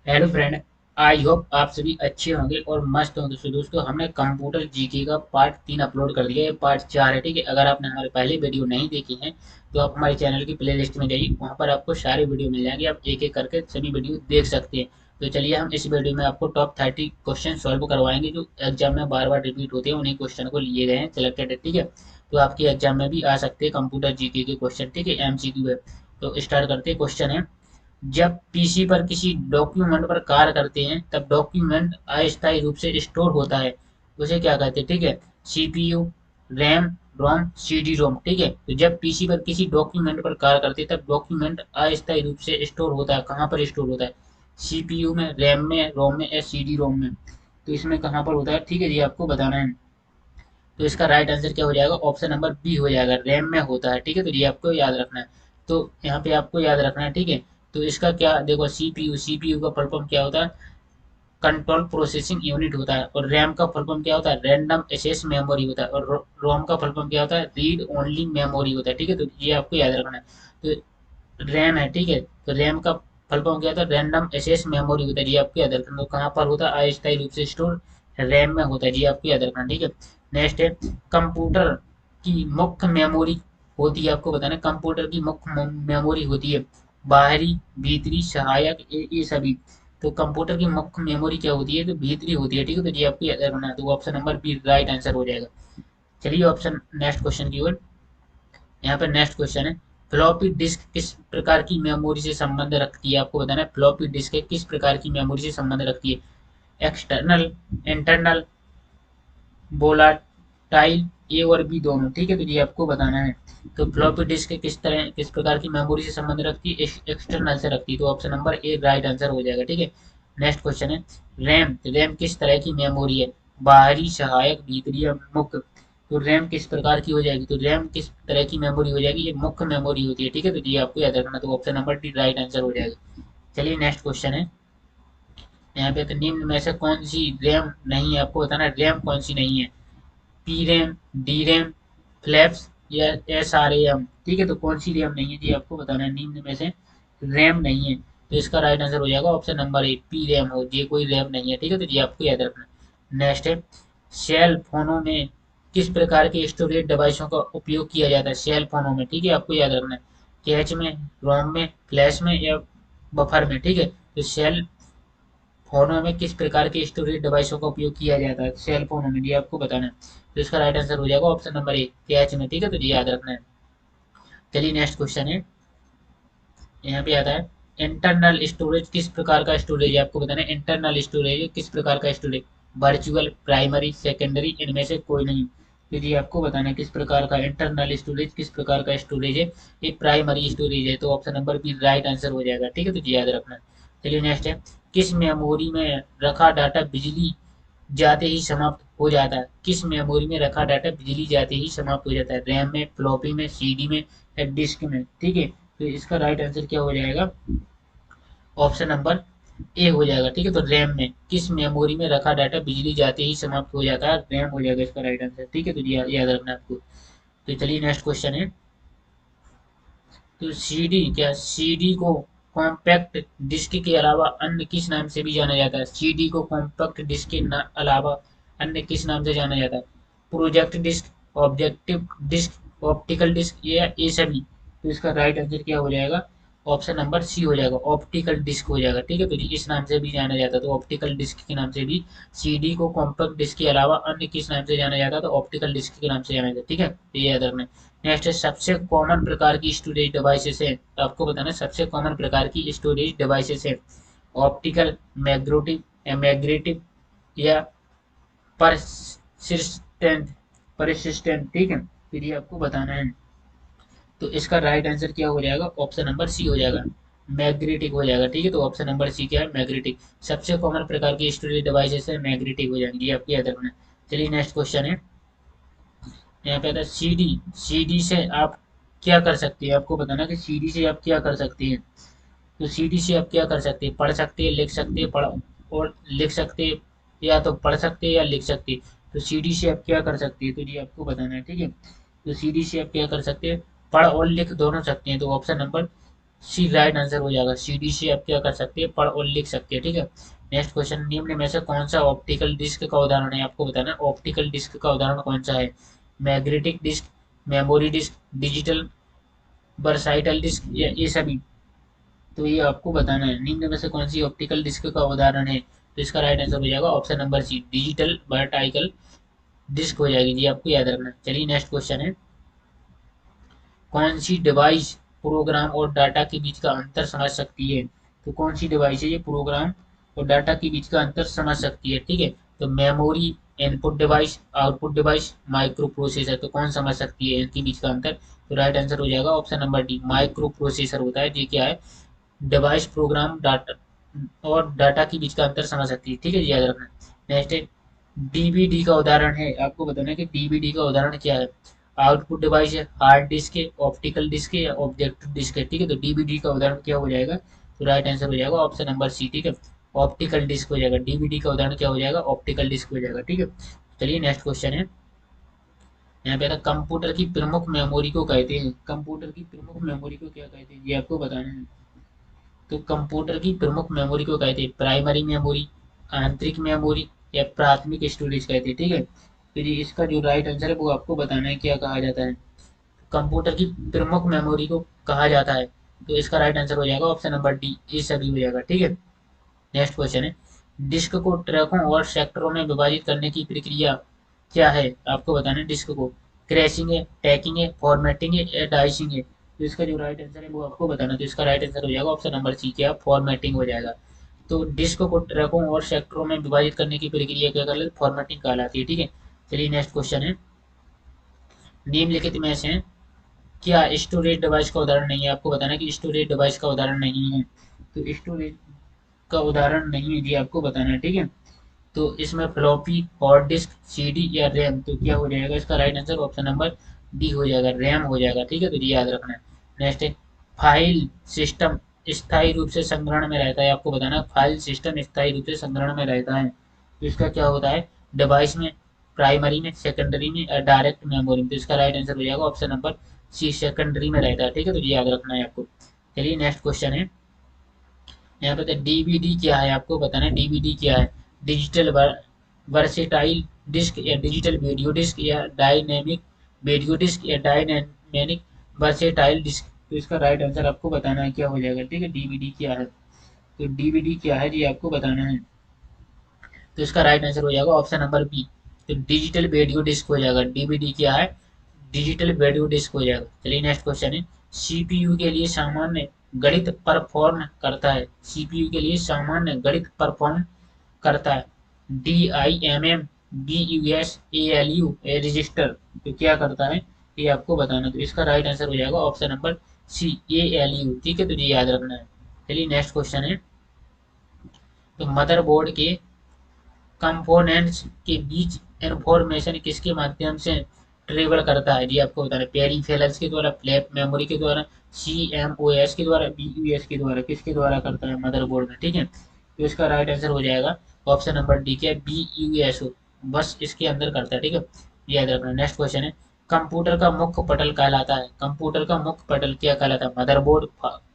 Hello friend. I hope आप सभी अच्छे होंगे और मस्त होंगे। तो दोस्तों, हमने कंप्यूटर जीके का पार्ट 3 अपलोड कर दिया है। पार्ट 4 है, ठीक है। अगर आपने हमारे पहले वीडियो नहीं देखी है तो आप हमारे चैनल की प्ले लिस्ट में जाइए, वहाँ पर आपको सारे वीडियो मिल जाएंगे। आप एक एक करके सभी वीडियो देख सकते हैं। तो चलिए, हम इस वीडियो में आपको टॉप 30 क्वेश्चन सॉल्व करवाएंगे जो एग्जाम में बार बार रिपीट होते हैं। उन्हीं क्वेश्चन को लिए गए हैं सिलेक्टेड है, ठीक है। तो आपके एग्जाम में भी आ सकते हैं कंप्यूटर जीके के क्वेश्चन, ठीक है। एमसीक्यू है। तो स्टार्ट करते हैं। क्वेश्चन है, जब पीसी पर किसी डॉक्यूमेंट पर कार्य करते हैं तब डॉक्यूमेंट अस्थायी रूप से स्टोर होता है, उसे क्या कहते हैं, ठीक है। सीपीयू, रैम, रोम, सीडी रोम, ठीक है। तो जब पीसी पर किसी डॉक्यूमेंट पर कार्य करते हैं तब डॉक्यूमेंट अस्थायी रूप से स्टोर होता है, कहाँ पर स्टोर होता है? सीपीयू में, रैम में, रोम में या सीडी रोम में? तो इसमें कहाँ पर होता है, ठीक है जी, आपको बताना है। तो इसका राइट आंसर क्या हो जाएगा? ऑप्शन नंबर बी हो जाएगा, रैम में होता है, ठीक है। तो ये आपको याद रखना है। तो यहाँ पे आपको याद रखना है, ठीक है। तो इसका क्या देखो, सीपीयू, सीपीयू का फुल फॉर्म क्या होता है? कंट्रोल प्रोसेसिंग यूनिट होता है। और रैम का फुल फॉर्म क्या होता है? रैंडम एक्सेस मेमोरी होता है। और रोम का फुल फॉर्म क्या होता है? रीड ओनली मेमोरी होता है, ठीक है। तो ये आपको याद रखना है। तो रैम है, ठीक है। तो रैम का फुल फॉर्म क्या होता है? रैंडम एक्सेस मेमोरी होता है, ये आपको याद रखना है। तो कहाँ पर होता है? अस्थायी रूप से स्टोर रैम में होता है, ये आपको याद रखना है, ठीक है। नेक्स्ट है, कंप्यूटर की मुख्य मेमोरी होती है, आपको बताना है कंप्यूटर की मुख्य मेमोरी होती है बाहरी, भीतरी, सहायक, ये सभी। तो कंप्यूटर की मुख्य मेमोरी क्या होती है? तो भीतरी होती है, ठीक है। तो ये आपको याद रखना है। तो option number B right answer हो जाएगा। चलिए ऑप्शन नेक्स्ट क्वेश्चन की ओर। यहाँ पे नेक्स्ट क्वेश्चन है, फ्लॉपी डिस्क किस प्रकार की मेमोरी से संबंध रखती है? आपको बताना है फ्लॉपी डिस्क किस प्रकार की मेमोरी से संबंध रखती है। एक्सटर्नल, इंटरनल, वोलाटाइल, ए और बी दोनों, ठीक है। तो ये आपको बताना है। तो फ्लॉपी डिस्क किस प्रकार की मेमोरी से संबंध रखती है? एक्सटर्नल से रखती है। तो option number A right answer हो जाएगा, ठीक है। नेक्स्ट क्वेश्चन है, रैम, रैम किस तरह की मेमोरी है? बाहरी, सहायक, भीतरी या मुख्य? तो रैम किस प्रकार की हो जाएगी? तो रैम किस तरह की मेमोरी हो जाएगी? ये मुख्य मेमोरी होती है, ठीक है। तो ये आपको याद रखना। तो option number D right answer हो जाएगा। चलिए नेक्स्ट क्वेश्चन है, यहाँ पे तो निम्न में से कौन सी रैम नहीं है? आपको बताना है रैम कौन सी नहीं है। P RAM, D RAM, flaps या एस आर ए एम, ठीक है। तो कौन सी रैम नहीं है जी, आपको बताना है। निम्न में से रैम नहीं है, तो इसका राइट आंसर हो जाएगा option number A, P RAM हो, ये कोई रैम नहीं है, ठीक है। तो ये आपको याद रखना है। नेक्स्ट है, सेल फोनों में किस प्रकार के स्टोरेज डिवाइसों का उपयोग किया जाता है? सेल फोनों में, ठीक है, आपको याद रखना है। कैच में, रोम में, फ्लैश में या बफर में, ठीक है। तो सेल फोनों में किस प्रकार के स्टोरेज डिवाइसों का उपयोग किया जाता है? सेल फोनों में, ये आपको बताना है। तो इसका राइट आंसर हो जाएगा ऑप्शन नंबर ए, कैच में, ठीक है। तो ये याद रखना है। चलिए नेक्स्ट क्वेश्चन है, यहाँ पे आता है, इंटरनल स्टोरेज किस प्रकार का स्टोरेज है? आपको बताना है इंटरनल स्टोरेज किस प्रकार का स्टोरेज? वर्चुअल, प्राइमरी, सेकेंडरी, इनमें से कोई नहीं? तो ये आपको बताना है किस प्रकार का इंटरनल स्टोरेज किस प्रकार का स्टोरेज है। ये प्राइमरी स्टोरेज है। तो option number B right answer हो जाएगा, ठीक है। तो ये याद रखना है। चलिए नेक्स्ट है, किस मेमोरी में रखा डाटा बिजली जाते ही समाप्त हो जाता है? किस मेमोरी में रखा डाटा बिजली जाते ही समाप्त हो जाता है? रैम में, फ्लॉपी में, सीडी में या डिस्क में, ठीक है। तो इसका राइट आंसर क्या हो जाएगा? ऑप्शन नंबर ए हो जाएगा, ठीक है। तो रैम में, किस मेमोरी में रखा डाटा बिजली जाते ही समाप्त हो जाता है? रैम हो जाएगा इसका राइट आंसर, ठीक है। तो याद रखना है आपको। तो चलिए नेक्स्ट क्वेश्चन है, तो सीडी, क्या सीडी को कॉम्पैक्ट डिस्क के अलावा अन्य किस नाम से भी जाना जाता है? सीडी को कॉम्पैक्ट डिस्क के अलावा अन्य किस नाम से जाना जाता है? Project disk, objective disk, optical disk या ये सभी? तो इसका राइट आंसर क्या हो जाएगा? ऑप्शन नंबर सी हो जाएगा, ऑप्टिकल डिस्क हो जाएगा, ठीक है। तो इस नाम से भी जाना जाता है, तो ऑप्टिकल डिस्क के नाम से भी सीडी को कॉम्पैक्ट डिस्क के अलावा अन्य किस नाम से जाना जाता है? तो ऑप्टिकल डिस्क के नाम से जाना जाता है, ठीक है। तो ये याद रखना। नेक्स्ट है, सबसे कॉमन प्रकार की स्टोरेज डिवाइसेस है, तो आपको बताना है सबसे कॉमन प्रकार की स्टोरेज डिवाइसेस है। ऑप्टिकल, मैग्नेटिक, मैग्नेटिक या परसिस्टेंट, परसिस्टेंट, ठीक है। फिर ये आपको बताना है। तो इसका राइट आंसर क्या हो जाएगा? ऑप्शन नंबर सी हो जाएगा, मैग्नेटिक हो जाएगा, ठीक है। तो ऑप्शन नंबर सी क्या है? मैग्नेटिक। सबसे कॉमन प्रकार की स्टोरेज डिवाइसेस है, मैग्नेटिक हो जाएंगी, ये आपको याद रखना है। चलिए नेक्स्ट क्वेश्चन है, यहाँ पे आता है सीडी, सीडी से आप क्या कर सकते हैं? आपको बताना कि सीडी से आप क्या कर सकते हैं। तो सीडी से आप क्या कर सकते हैं? पढ़ सकते हैं, लिख सकते हैं, पढ़ और लिख सकते हैं, या तो पढ़ सकते हैं या लिख सकते हैं। तो सीडी से आप क्या कर सकते हैं? तो ये आपको बताना है, ठीक है। तो सीडी से आप क्या कर सकते हैं? पढ़ और लिख दोनों सकते हैं। तो option number C right answer हो जाएगा। सी डी से आप क्या कर सकते हैं, पढ़ और लिख सकते हैं, ठीक है। नेक्स्ट क्वेश्चन, निम्न में से कौन सा ऑप्टिकल डिस्क का उदाहरण है, आपको बताना है ऑप्टिकल डिस्क का उदाहरण कौन सा है। Magnetic disk, memory disk, digital versatile disc, या ये सभी। तो ये आपको बताना है निम्न में से कौन सी ऑप्टिकल डिस्क का उदाहरण है। तो इसका राइट आंसर हो जाएगा option number C, digital vertical disc हो जाएगी जी, आपको याद रखना है। चलिए नेक्स्ट क्वेश्चन है, कौन सी डिवाइस प्रोग्राम और डाटा के बीच का अंतर समझ सकती है। तो कौन सी डिवाइस है ये प्रोग्राम और डाटा के बीच का अंतर समझ सकती है, ठीक है। तो memory, input device, output device, micro processor, तो कौन समझ सकती है इनके बीच का अंतर। तो राइट आंसर हो जाएगा option number D, micro processor होता है। ये क्या है, डिवाइस प्रोग्राम डाटा और डाटा के बीच का अंतर समझ सकती है, ठीक है, याद रखना। नेक्स्ट है, डीवीडी का उदाहरण है, आपको बताना है कि डीवीडी का उदाहरण क्या है। आउटपुट डिवाइस है, हार्ड डिस्क है, ऑप्टिकल डिस्क है, या ऑब्जेक्टिव डिस्क है, ठीक है। तो डीवीडी का उदाहरण क्या हो जाएगा, तो राइट आंसर हो जाएगा ऑप्शन नंबर सी, ठीक है, ऑप्टिकल डिस्क हो जाएगा। डीवीडी का उदाहरण क्या हो जाएगा, ऑप्टिकल डिस्क हो जाएगा, ठीक है। चलिए नेक्स्ट क्वेश्चन है, यहाँ पे था कंप्यूटर की प्रमुख मेमोरी को कहते हैं। कंप्यूटर की प्रमुख मेमोरी को क्या कहते हैं, ये आपको बताना है। तो कंप्यूटर की प्रमुख मेमोरी को कहते हैं प्राइमरी मेमोरी, आंतरिक मेमोरी, या प्राथमिक स्टोरेज कहते हैं, ठीक है। फिर इसका जो राइट आंसर है वो आपको बताना है क्या कहा जाता है। कंप्यूटर की प्रमुख मेमोरी को कहा जाता है, तो इसका राइट आंसर हो जाएगा ऑप्शन नंबर डी, ये सभी हो जाएगा, ठीक है। नेक्स्ट क्वेश्चन है, डिस्क को ट्रैकों और सेक्टरों में विभाजित करने की प्रक्रिया क्या है, आपको बताना है। डिस्क को क्रैशिंग है, टैकिंग है, फॉर्मेटिंग है, या डाइसिंग है। तो इसका जो राइट आंसर है वो आपको बताना, तो इसका राइट आंसर हो जाएगा ऑप्शन नंबर सी, क्या फॉर्मेटिंग हो जाएगा। तो डिस्क को ट्रैकों और सेक्टरों में विभाजित करने की प्रक्रिया क्या कहलाती है, फॉर्मेटिंग कहलाती है, ठीक है। चलिए नेक्स्ट क्वेश्चन है, निम्नलिखित में से क्या स्टोरेज डिवाइस का उदाहरण नहीं है, आपको बताना है कि स्टोरेज डिवाइस का उदाहरण नहीं है। तो स्टोरेज का उदाहरण नहीं है जी, आपको बताना है, ठीक है। तो इसमें फ्लॉपी, हार्ड डिस्क, सीडी, या रैम, तो क्या हो जाएगा इसका right answer option number D हो जाएगा, रैम हो जाएगा, ठीक है। तो ये याद रखना है। नेक्स्ट है, फाइल सिस्टम स्थायी रूप से संग्रहण में रहता है, आपको बताना है फाइल सिस्टम स्थायी रूप से संग्रहण में रहता है। तो इसका क्या होता है, डिवाइस में, प्राइमरी में, सेकेंडरी में, या डायरेक्ट मेमोरी में। तो इसका राइट आंसर हो जाएगा ऑप्शन नंबर सी, सेकेंडरी में रहता है, ठीक है। तो ये याद रखना है आपको। चलिए नेक्स्ट क्वेश्चन है, यहाँ पे डीवीडी क्या है, आपको बताना है डीवीडी क्या है। डिजिटल वर्सेटाइल डिस्क, या डिजिटल वीडियो डिस्क, या डायनेमिक वीडियो डिस्क, या डायनेमिक वर्सेटाइल डिस्क। तो इसका राइट आंसर आपको बताना है क्या हो जाएगा, ठीक है। डीवीडी क्या है, तो डीवीडी क्या है ये आपको बताना है। तो इसका राइट आंसर हो जाएगा ऑप्शन नंबर बी, तो डिजिटल वीडियो डिस्क हो जाएगा। डीवीडी क्या है, डिजिटल वीडियो डिस्क हो जाएगा। चलिए नेक्स्ट क्वेश्चन है, सीपीयू के लिए सामान्य गणित परफॉर्म करता है। सीपीयू के लिए सामान्य गणित परफॉर्म करता है। DIMM, DUS, ALU, रजिस्टर, तो क्या करता है ये आपको बताना। तो इसका राइट आंसर हो जाएगा ऑप्शन नंबर सी, ALU, ठीक है। तो ये याद रखना है। चलिए नेक्स्ट क्वेश्चन है, तो मदरबोर्ड के कंपोनेंट्स के बीच इंफॉर्मेशन किसके माध्यम से ट्रेवल करता है, जी आपको बताना है। पेरिफेरल्स के द्वारा, फ्लैप मेमोरी के द्वारा, CMOS के द्वारा, BUS के द्वारा, किसके द्वारा करता है मदरबोर्ड में, ठीक है। तो इसका राइट आंसर हो जाएगा ऑप्शन नंबर डी, क्या BUSO, बस इसके अंदर करता है, ठीक है, याद रखना। नेक्स्ट क्वेश्चन है, कंप्यूटर का मुख्य पटल कहलाता है। कंप्यूटर का मुख्य पटल क्या कहलाता है, मदरबोर्ड,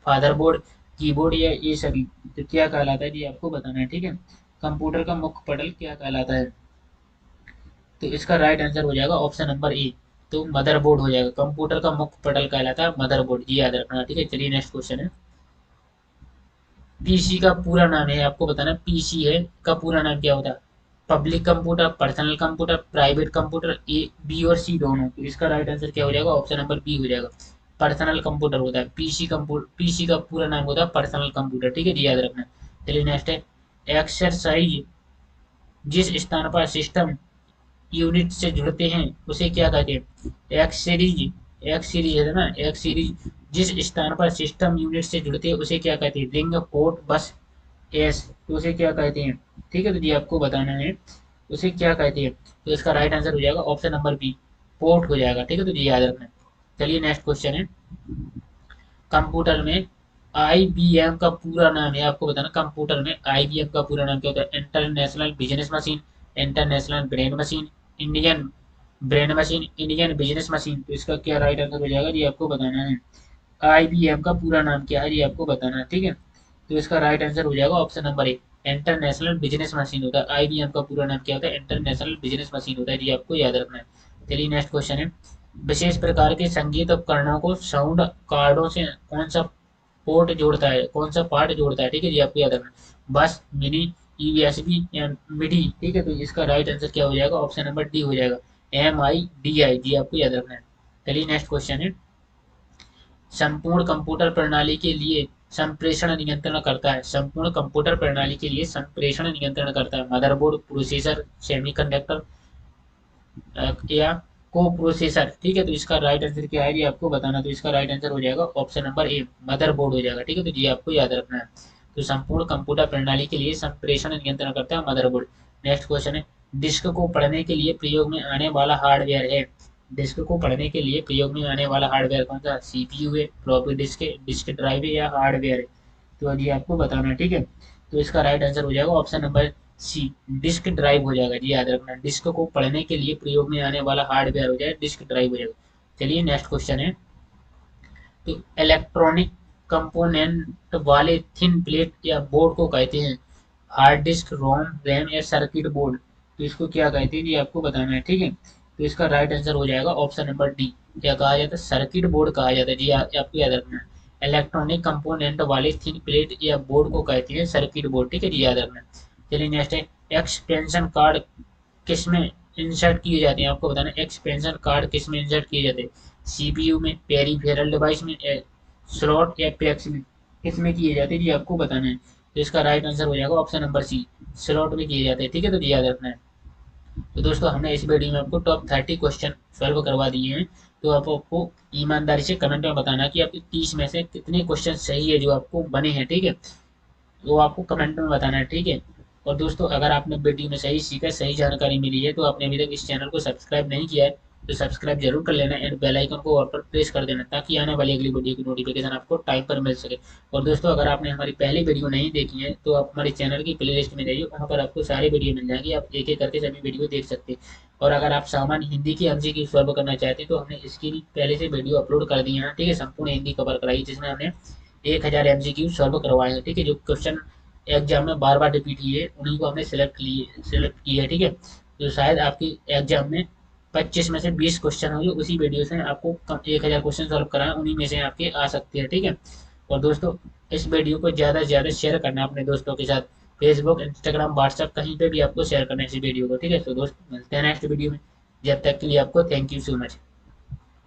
फादरबोर्ड, कीबोर्ड, या ये सभी। तो क्या कहलाता है जी आपको बताना है, ठीक है। कंप्यूटर का मुख्य पटल क्या कहलाता है, तो इसका राइट आंसर हो जाएगा ऑप्शन नंबर ए, तो मदरबोर्ड हो जाएगा। कंप्यूटर का मुख्य पटल कहलाता है मदरबोर्ड, ये याद रखना, ठीक है। चलिए नेक्स्ट क्वेश्चन है, पीसी का पूरा नाम है, आपको बताना पीसी है का पूरा नाम क्या होता है। Public computer, personal computer, private computer, A, B और सी दोनों। तो इसका राइट आंसर क्या हो जाएगा, ऑप्शन नंबर बी हो जाएगा, पर्सनल कंप्यूटर होता है। पीसी कंप्यूटर, पीसी का पूरा नाम होता है पर्सनल कंप्यूटर, ठीक है, ये याद रखना। चलिए नेक्स्ट है, एक्सरसाइज जिस स्थान पर सिस्टम यूनिट से जुड़ते हैं उसे क्या कहते हैं। एक्स सीरीज, एक्स सीरीज है ना, एक्स सीरीज जिस स्थान पर सिस्टम यूनिट से जुड़ते हैं उसे क्या कहते हैं, रिंग, पोर्ट, बस, एस, तो उसे क्या कहते हैं, ठीक है। तो ये आपको बताना है उसे क्या कहते हैं। तो इसका राइट आंसर हो जाएगा ऑप्शन नंबर बी, पोर्ट हो जाएगा, ठीक है। तो ये याद रखना है। चलिए नेक्स्ट क्वेश्चन है, कंप्यूटर में IBM का पूरा नाम है, आपको बताना कंप्यूटर में IBM का पूरा नाम क्या होता है। International business machine, international brain machine, Indian brain machine, Indian business machine. तो इसका क्या राइट आंसर हो जाएगा, ये आपको बताना है। IBM का पूरा नाम क्या है ये आपको बताना है, ठीक है। तो इसका राइट आंसर हो जाएगा option number A, international business machine होता है। IBM का पूरा नाम क्या होता है? इंटरनेशनल बिजनेस मशीन होता है, ये आपको याद रखना है। चलिए नेक्स्ट क्वेश्चन है, विशेष प्रकार के संगीत उपकरणों को साउंड कार्डों से कौन सा पोर्ट जोड़ता है, कौन सा पार्ट जोड़ता है, ठीक है जी आपको याद रखना है। बस, मिनी, USB या मिडी, ठीक है। तो इसका राइट आंसर क्या हो जाएगा? ऑप्शन नंबर डी हो जाएगा, MIDI, जी आपको याद रखना है। चलिए नेक्स्ट क्वेश्चन है, संपूर्ण कंप्यूटर प्रणाली के लिए संप्रेषण नियंत्रण करता है, संपूर्ण कंप्यूटर प्रणाली के लिए संप्रेषण नियंत्रण करता है मदरबोर्ड, प्रोसेसर, सेमीकंडक्टर या को प्रोसेसर, ठीक है। तो इसका राइट आंसर क्या है ये आपको बताना। तो इसका राइट आंसर हो जाएगा ऑप्शन नंबर ए, मदरबोर्ड हो जाएगा, ठीक है। तो ये आपको याद रखना है। तो संपूर्ण कंप्यूटर प्रणाली के लिए संप्रेषण नियंत्रण करता है मदरबोर्ड। नेक्स्ट क्वेश्चन है, डिस्क को पढ़ने के लिए प्रयोग में आने वाला हार्डवेयर है, डिस्क को पढ़ने के लिए प्रयोग में आने वाला हार्डवेयर कौन सा? CPU है, फ्लॉपी डिस्क है, डिस्क ड्राइव है या हार्डवेयर है? तो ये आपको बताना है, ठीक है। तो इसका राइट आंसर हो जाएगा option number C, disk drive हो जाएगा, जी याद रखना। डिस्क को पढ़ने के लिए प्रयोग में आने वाला हार्डवेयर हो जाए डिस्क ड्राइव हो जाएगा। चलिए नेक्स्ट क्वेश्चन है, तो इलेक्ट्रॉनिक कंपोनेंट वाले थिन प्लेट या बोर्ड को कहते हैं हार्ड डिस्क, रोम, रैम या सर्किट बोर्ड? तो इसको क्या कहते हैं ये आपको बताना है, ठीक है। तो इसका राइट आंसर हो जाएगा ऑप्शन नंबर डी, क्या कहा जाता है? सर्किट बोर्ड कहा जाता है, जी आपको याद रखना है। इलेक्ट्रॉनिक कंपोनेंट वाले थिन प्लेट या बोर्ड को कहते हैं सर्किट बोर्ड, ठीक है जी, याद रखना है। चलिए नेक्स्ट है, एक्सपेंशन कार्ड किस में इंसर्ट किए जाते हैं, आपको बताना है। एक्सपेंशन कार्ड किस में इंसर्ट किए जाते हैं? CPU में, पेरीफेरल डिवाइस में, स्लॉट या पैक्स में, किस में किए जाते हैं जी आपको बताना है। तो इसका राइट आंसर हो जाएगा ऑप्शन नंबर सी, स्लॉट में किए जाते हैं, ठीक है। तो याद रखना है। तो दोस्तों हमने इस वीडियो में आपको टॉप 30 क्वेश्चन सॉल्व करवा दिए हैं। तो आपको ईमानदारी से कमेंट में बताना कि आपके 30 में से कितने क्वेश्चन सही है जो आपको बने हैं, ठीक है। वो आपको कमेंट में बताना है, ठीक है। और दोस्तों अगर आपने वीडियो में सही सीखा, सही जानकारी मिली है, तो आपने अभी तक इस चैनल को सब्सक्राइब नहीं किया है तो सब्सक्राइब जरूर कर लेना एंड बेल आइकन को ऑल पर प्रेस कर देना, ताकि आने वाली अगली वीडियो की नोटिफिकेशन आपको टाइम पर मिल सके। और दोस्तों अगर आपने हमारी पहली वीडियो नहीं देखी है तो आप हमारे चैनल की प्ले लिस्ट में जाइए, वहाँ पर आपको सारी वीडियो मिल जाएंगी, आप एक एक करके सभी वीडियो देख सकते हैं। और अगर आप सामान्य हिंदी की MCQ सॉल्व करना चाहते हैं तो हमने इसकी भी पहले से वीडियो अपलोड कर दी है, ठीक है। संपूर्ण हिंदी कवर कराई जिसमें हमने 1000 MCQ सॉल्व करवाए हैं, ठीक है। जो क्वेश्चन एग्जाम में बार बार रिपीट किए उन्हीं को हमने सेलेक्ट किए है, ठीक है। तो शायद आपकी एग्जाम में 25 में से 20 क्वेश्चन होंगे, उसी वीडियो से आपको 1000 क्वेश्चन सॉल्व कराए उन्हीं में से आपके आ सकते हैं, ठीक है। और दोस्तों इस वीडियो को ज़्यादा से ज़्यादा शेयर करना अपने दोस्तों के साथ, फेसबुक, इंस्टाग्राम, व्हाट्सएप कहीं पे भी आपको शेयर करना है इस वीडियो को, ठीक है। तो दोस्तों मिलते हैं नेक्स्ट वीडियो में, जब तक के लिए आपको थैंक यू सो मच।